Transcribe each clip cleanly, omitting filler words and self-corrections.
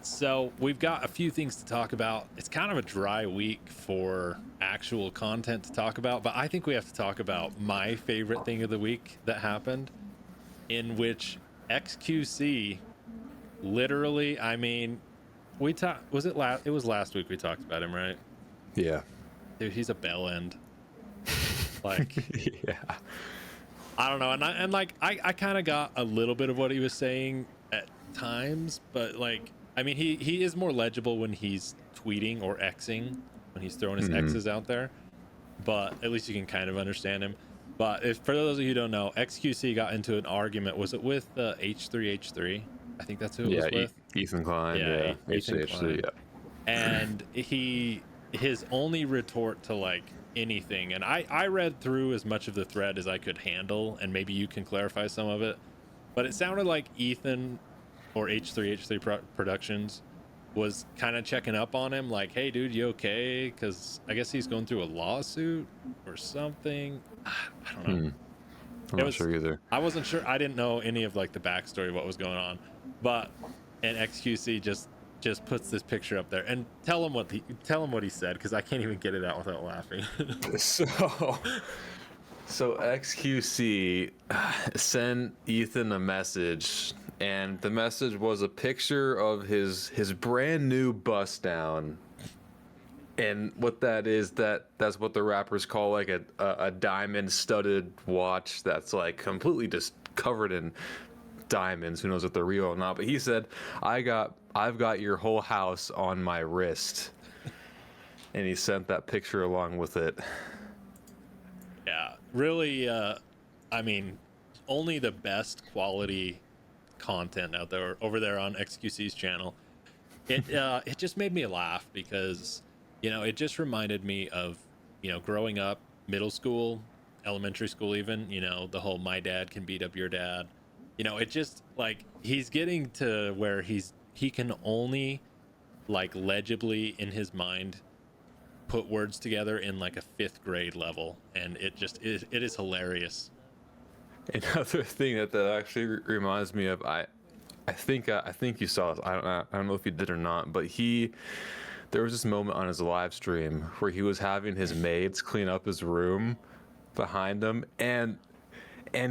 So we've got a few things to talk about. It's kind of a dry week for actual content to talk about, but I think we have to talk about my favorite thing of the week that happened, in which XQC literally, I mean, we talked, was it last, it was last week we talked about him, right? Yeah. Dude, he's a bell end. Like, Yeah. I don't know. And I kind of got a little bit of what he was saying at times, but like, I mean, he is more legible when he's tweeting or Xing, when he's throwing his X's out there, but at least you can kind of understand him. But if, for those of you who don't know, XQC got into an argument. Was it with H3H3? I think that's who it was with. Ethan Klein. Yeah, Ethan H3, Klein. yeah. And his only retort to like anything, and I read through as much of the thread as I could handle, and maybe you can clarify some of it, but it sounded like Ethan or H3H3 Productions was kind of checking up on him, like, hey dude, you okay? Because I guess he's going through a lawsuit or something. I don't know. I'm not sure either. I wasn't sure. I didn't know any of like the backstory of what was going on, but and XQC just puts this picture up there, and tell him what he said, because I can't even get it out without laughing. So XQC sent Ethan a message, and the message was a picture of his brand new bust down. And what that is, that's what the rappers call like a diamond studded watch that's like completely just covered in diamonds. Who knows if they're real or not? But he said, I've got your whole house on my wrist. And he sent that picture along with it. Yeah, really. I mean, only the best quality content out there over there on XQC's channel. It just made me laugh because, you know, it just reminded me of, you know, growing up, middle school, elementary school, even, you know, the whole my dad can beat up your dad. You know, it just like he's getting to where he can only like legibly in his mind put words together in like a 5th grade level, and it is hilarious. Another thing that actually reminds me of, I think you saw this. I don't know if you did or not, but there was this moment on his live stream where he was having his maids clean up his room behind him, and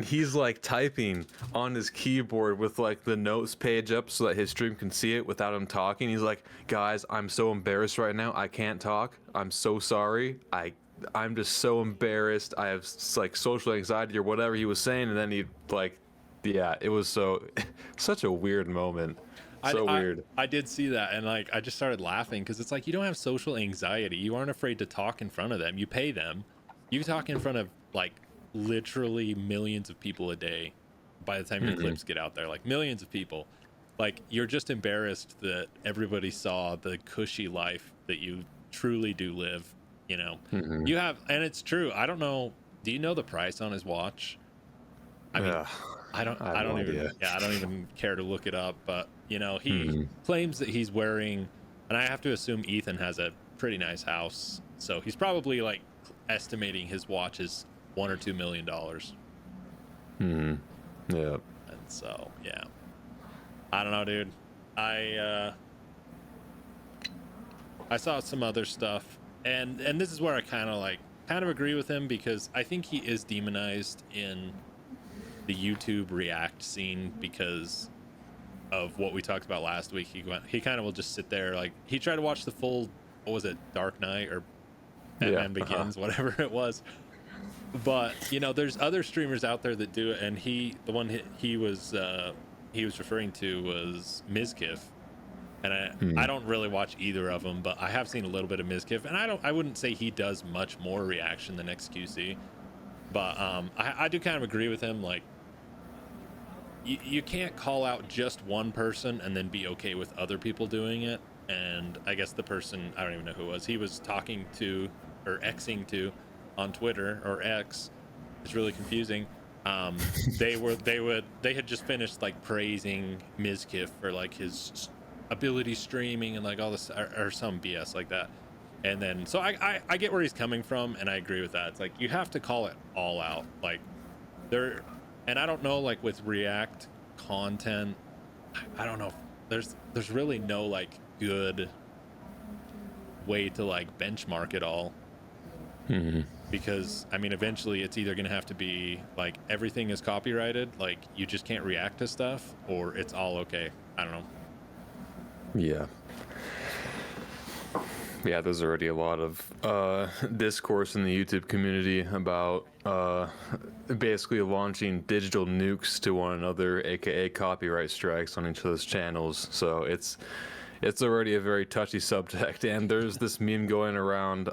he's like typing on his keyboard with like the notes page up so that his stream can see it without him talking. He's like, guys, I'm so embarrassed right now. I can't talk. I'm so sorry. I'm just so embarrassed. I have like social anxiety or whatever he was saying. And then he like, yeah, it was such a weird moment. Weird. I did see that, and like I just started laughing because it's like, you don't have social anxiety. You aren't afraid to talk in front of them. You pay them. You talk in front of like literally millions of people a day by the time your clips get out there, like millions of people. Like, you're just embarrassed that everybody saw the cushy life that you truly do live, you know. You have, and it's true. I don't know, do you know the price on his watch? I mean, I don't even care to look it up, but you know, he claims that he's wearing, and I have to assume Ethan has a pretty nice house, so he's probably like estimating his watch is $1 or $2 million. Yeah. And so, yeah, I don't know, dude. I saw some other stuff, and this is where I kind of agree with him, because I think he is demonized in the YouTube React scene because of what we talked about last week. He kind of will just sit there, like, he tried to watch the full, what was it, Dark Knight or Batman Begins, whatever it was. But you know, there's other streamers out there that do it, and the one he was referring to was Mizkif, and I don't really watch either of them, but I have seen a little bit of Mizkif, and I wouldn't say he does much more reaction than XQC, but I do kind of agree with him. Like, you can't call out just one person and then be okay with other people doing it. And I guess the person, I don't even know who it was, he was talking to or Xing to on Twitter or X, it's really confusing. They had just finished like praising Mizkif for like his ability streaming and like all this or some BS like that. And then so I get where he's coming from, and I agree with that. It's like, you have to call it all out. Like, and I don't know, like with React content, I don't know there's really no like good way to like benchmark it all. Because I mean, eventually it's either gonna have to be like everything is copyrighted, like you just can't react to stuff, or it's all okay. I don't know. Yeah. Yeah, there's already a lot of discourse in the YouTube community about basically launching digital nukes to one another, aka copyright strikes on each other's channels. So it's already a very touchy subject, and there's this meme going around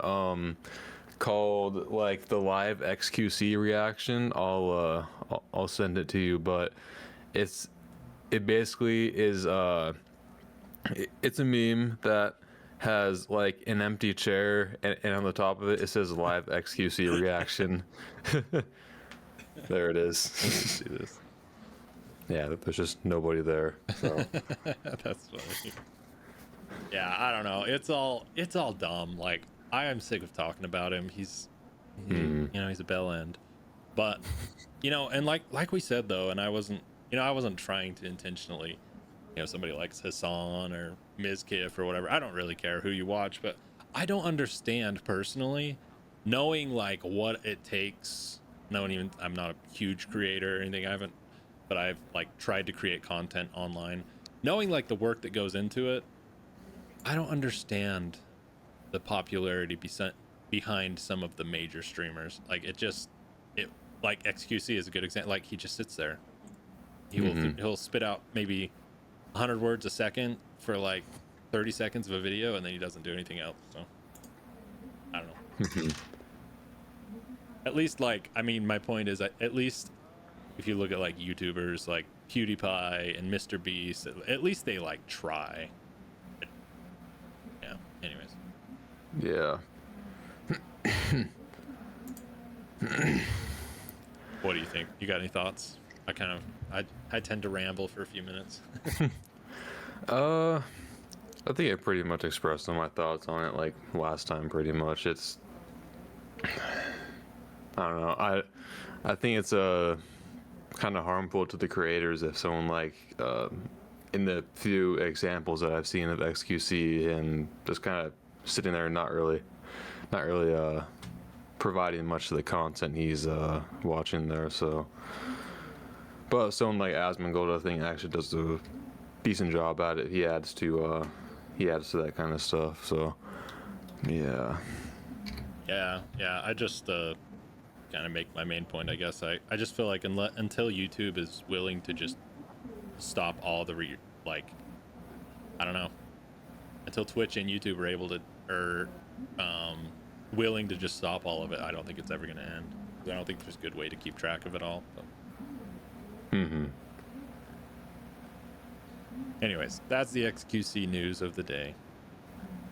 called like the live XQC reaction. I'll send it to you, but it basically is it's a meme that has like an empty chair, and on the top of it it says live XQC reaction. There it is. See this? Yeah, there's just nobody there. So. That's funny. Yeah, I don't know. It's all dumb. Like I am sick of talking about him. He's you know, he's a bell end. But you know, and like we said though, and I wasn't trying to intentionally, you know, somebody likes Hassan or Mizkif or whatever. I don't really care who you watch, but I don't understand personally, knowing like what it takes. I'm not a huge creator or anything. But I've like tried to create content online. Knowing like the work that goes into it, I don't understand the popularity behind some of the major streamers. Like it like XQC is a good example. Like he just sits there. He'll spit out maybe 100 words a second for like 30 seconds of a video, and then he doesn't do anything else. So I don't know. At least like, I mean, my point is at least if you look at like YouTubers like PewDiePie and Mr. Beast, at least they like try. But, yeah. Anyways. Yeah. What do you think? You got any thoughts? I tend to ramble for a few minutes. I think I pretty much expressed some of my thoughts on it like last time. Pretty much, it's I don't know. I think it's kind of harmful to the creators if someone like in the few examples that I've seen of XQC and just kind of sitting there and not really providing much of the content he's watching there. So, but someone like Asmongold, I think, actually does a decent job at it. He adds to that kind of stuff. So, yeah. Yeah. I just kind of make my main point, I guess. I just feel like until YouTube is willing to just stop all the I don't know, until Twitch and YouTube are able to willing to just stop all of it, I don't think it's ever going to end. I don't think there's a good way to keep track of it all. So. Anyways, that's the XQC news of the day.